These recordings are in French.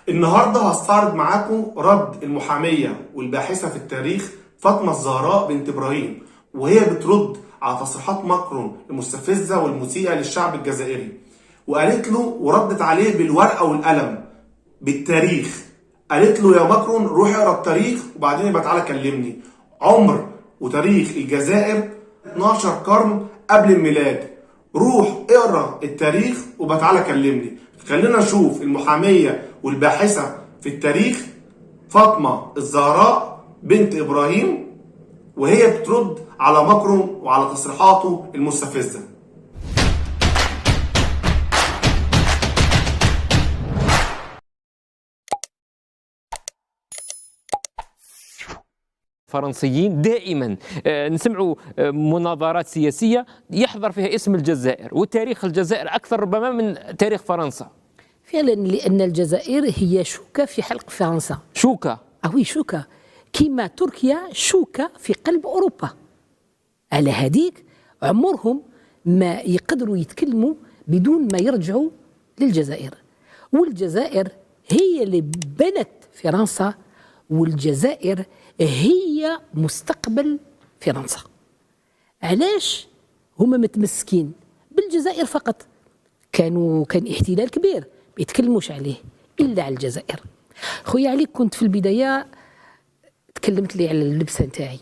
النهارده هستعرض معاكم رد المحامية والباحثة في التاريخ فاطمة الزهراء بنت إبراهيم، وهي بترد على تصريحات ماكرون المستفزة والمسيئة للشعب الجزائري، وقالت له وردت عليه بالورقة والقلم بالتاريخ. قالت له يا ماكرون روح اقرا التاريخ وبعدين يبقى تعالى كلمني. عمر وتاريخ الجزائر 12 قرن قبل الميلاد. روح اقرا التاريخ وبقى تعالى كلمني. خلينا نشوف المحامية والباحثة في التاريخ فاطمة الزهراء بنت إبراهيم وهي بترد على ماكرون وعلى تصريحاته المستفزة. فرنسيين دائما نسمعوا مناظرات سياسية يحضر فيها اسم الجزائر، وتاريخ الجزائر أكثر ربما من تاريخ فرنسا. فعلا، لأن الجزائر هي شوكة في حلق فرنسا. شوكة؟ وي شوكة، كما تركيا شوكة في قلب أوروبا. على هذيك عمرهم ما يقدروا يتكلموا بدون ما يرجعوا للجزائر، والجزائر هي اللي بنت فرنسا، والجزائر هي مستقبل فرنسا. علاش هما متمسكين بالجزائر فقط؟ كان احتلال كبير ما يتكلموش عليه الا على الجزائر. خويا علي، كنت في البدايه تكلمت لي على اللبسه نتاعي.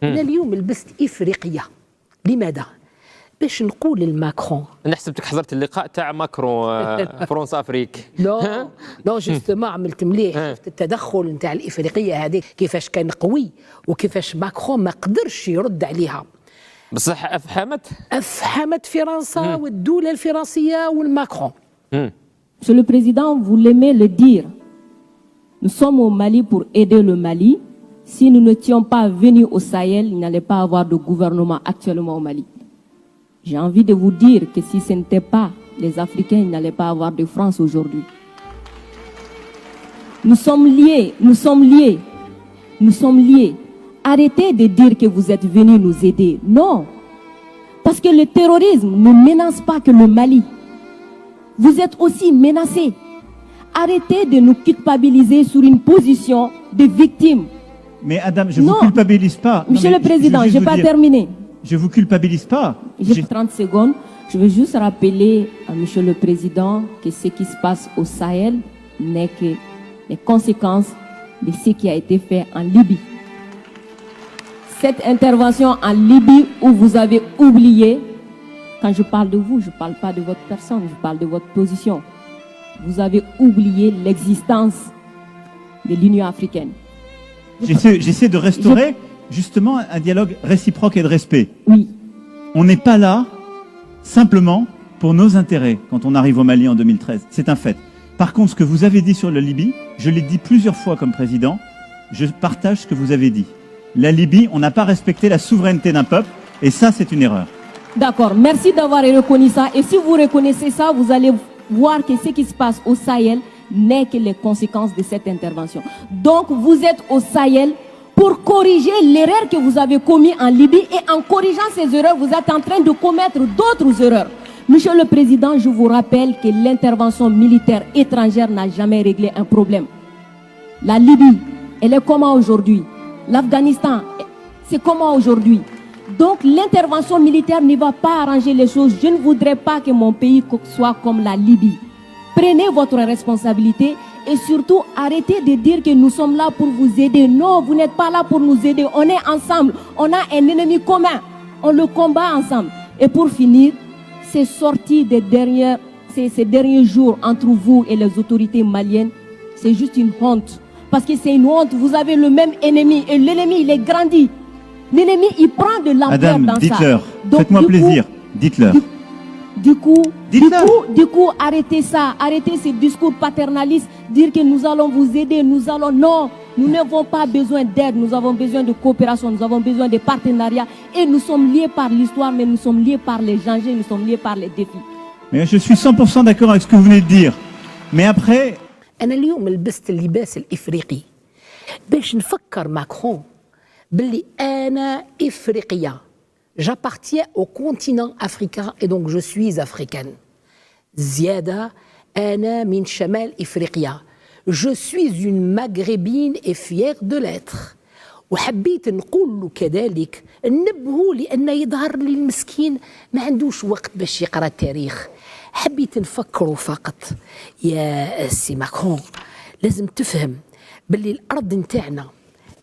انا اليوم لبست افريقيه. لماذا؟ باش نقول لماكرون. انا حسبتك حضرت اللقاء تاع ماكرون فرنسا افريك. نو جوستومون عملت مليح. شفت التدخل نتاع الافريقيه هذيك كيفاش كان قوي، وكيفاش ماكرون ما قدرش يرد عليها. بصح افحمت فرنسا والدوله الفرنسيه والماكرون. Monsieur le Président, vous l'aimez le dire. Nous sommes au Mali pour aider le Mali. Si nous n'étions pas venus au Sahel, il n'allait pas avoir de gouvernement actuellement au Mali. J'ai envie de vous dire que si ce n'était pas les Africains, il n'allait pas avoir de France aujourd'hui. Nous sommes liés, nous sommes liés, nous sommes liés. Arrêtez de dire que vous êtes venus nous aider. Non. Parce que le terrorisme ne menace pas que le Mali. Vous êtes aussi menacés. Arrêtez de nous culpabiliser sur une position de victime. Mais Adam, je ne vous culpabilise pas. Monsieur le Président, je n'ai pas terminé. Je ne vous culpabilise pas. J'ai 30 secondes. Je veux juste rappeler à Monsieur le Président que ce qui se passe au Sahel n'est que les conséquences de ce qui a été fait en Libye. Cette intervention en Libye où vous avez oublié, quand je parle de vous, je ne parle pas de votre personne, je parle de votre position. Vous avez oublié l'existence de l'Union africaine. J'essaie de restaurer justement un dialogue réciproque et de respect. Oui. On n'est pas là simplement pour nos intérêts quand on arrive au Mali en 2013. C'est un fait. Par contre, ce que vous avez dit sur la Libye, je l'ai dit plusieurs fois comme président, je partage ce que vous avez dit. La Libye, on n'a pas respecté la souveraineté d'un peuple et ça, c'est une erreur. D'accord, merci d'avoir reconnu ça. Et si vous reconnaissez ça, vous allez voir que ce qui se passe au Sahel n'est que les conséquences de cette intervention. Donc, vous êtes au Sahel pour corriger l'erreur que vous avez commise en Libye, et en corrigeant ces erreurs, vous êtes en train de commettre d'autres erreurs. Monsieur le Président, je vous rappelle que l'intervention militaire étrangère n'a jamais réglé un problème. La Libye, elle est comment aujourd'hui? L'Afghanistan, c'est comment aujourd'hui? Donc l'intervention militaire ne va pas arranger les choses. Je ne voudrais pas que mon pays soit comme la Libye. Prenez votre responsabilité et surtout arrêtez de dire que nous sommes là pour vous aider. Non, vous n'êtes pas là pour nous aider. On est ensemble. On a un ennemi commun. On le combat ensemble. Et pour finir, ces sorties ces derniers jours entre vous et les autorités maliennes, c'est juste une honte. Parce que c'est une honte. Vous avez le même ennemi et l'ennemi, il est grandi. L'ennemi, il prend de l'ampleur dans ça. Dites-leur. Faites-moi plaisir. Dites-leur. Du coup, arrêtez ça. Arrêtez ces discours paternalistes. Dire que nous allons vous aider, Non, nous n'avons pas besoin d'aide. Nous avons besoin de coopération. Nous avons besoin de partenariat. Et nous sommes liés par l'histoire, mais nous sommes liés par les dangers. Nous sommes liés par les défis. Mais je suis 100% d'accord avec ce que vous venez de dire. Mais après... أنا اليوم لبست اللباس الإفريقي باش نفكر ماكرون باللي أنا إفريقية. J'appartiens au continent africain et donc je suis africaine. زيادة أنا من شمال إفريقيا. Je suis une maghrébine et fière de l'être. وحبيت نقول له كذلك نبهوا لأن يظهر لي المسكين ما عندوش وقت باش يقرأ التاريخ. حبيت نفكروا فقط يا سي ماكرون لازم تفهم باللي الأرض نتاعنا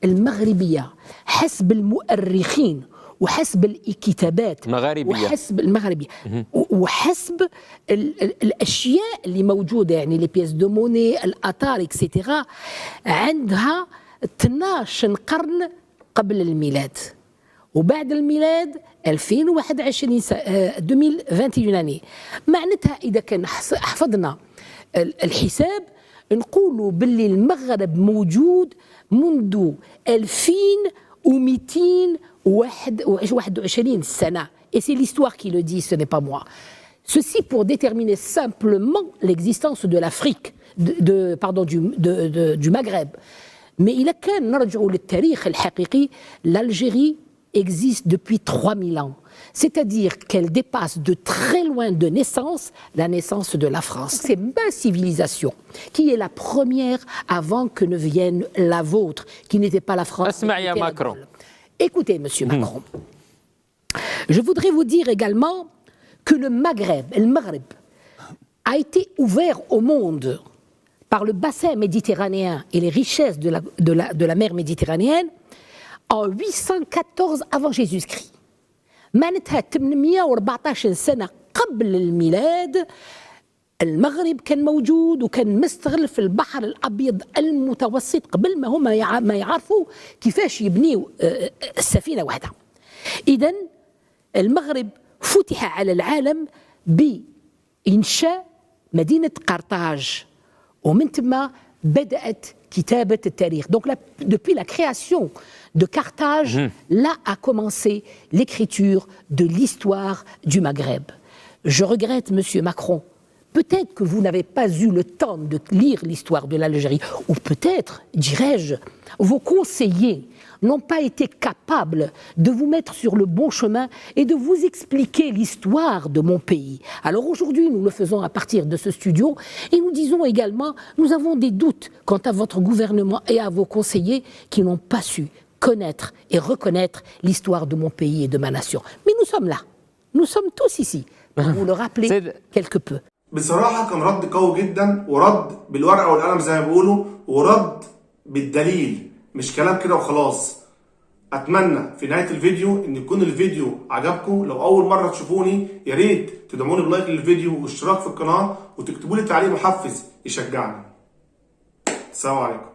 المغربية حسب المؤرخين وحسب الكتابات مغاربية وحسب المغربية وحسب الأشياء اللي موجودة يعني لي بيس دو موني الآثار اكسيتيرا عندها 12 قرن قبل الميلاد وبعد الميلاد 2021 2021 معناتها إذا كان حفظنا الحساب نقولوا باللي المغرب موجود منذ 2221 سنة. Et c'est l'histoire qui le dit, ce n'est pas moi. Ceci pour déterminer simplement l'existence de l'Afrique, du Maghreb. Mais il a qu'à نرجعوا للتاريخ الحقيقي, l'Algérie existe depuis 3000 ans. C'est-à-dire qu'elle dépasse de très loin de naissance la naissance de la France. C'est ma civilisation qui est la première avant que ne vienne la vôtre, qui n'était pas la France. اسمع يا ماكرون. Écoutez, monsieur Macron, je voudrais vous dire également que le Maghreb, a été ouvert au monde par le bassin méditerranéen et les richesses de la mer méditerranéenne en 814 avant Jésus-Christ. معناتها 814 سنة قبل الميلاد المغرب كان موجود وكان مستغل في البحر الأبيض المتوسط قبل ما هم ما يعرفوا كيفاش يبنيوا السفينة واحدة. إذن المغرب فتح على العالم بإنشاء مدينة قرطاج ومن ثم بدأت كتابة التاريخ. Donc depuis la création de Carthage, là a commencé l'écriture de l'histoire du Maghreb. Je regrette, monsieur Macron, peut-être que vous n'avez pas eu le temps de lire l'histoire de l'Algérie, ou peut-être, dirais-je, vos conseillers n'ont pas été capables de vous mettre sur le bon chemin et de vous expliquer l'histoire de mon pays. Alors aujourd'hui, nous le faisons à partir de ce studio et nous disons également, nous avons des doutes quant à votre gouvernement et à vos conseillers qui n'ont pas su connaître et reconnaître l'histoire de mon pays et de ma nation. Mais nous sommes là, nous sommes tous ici pour vous le rappeler quelque peu. بصراحة كان رد قوي جدا ورد بالورقة والقلم زي ما بيقولوا ورد بالدليل مش كلام كده وخلاص. اتمنى في نهاية الفيديو ان يكون الفيديو عجبكم. لو اول مرة تشوفوني يا ريت تدعموني بلايك للفيديو واشتراك في القناة وتكتبوا لي تعليق محفز يشجعني. السلام عليكم.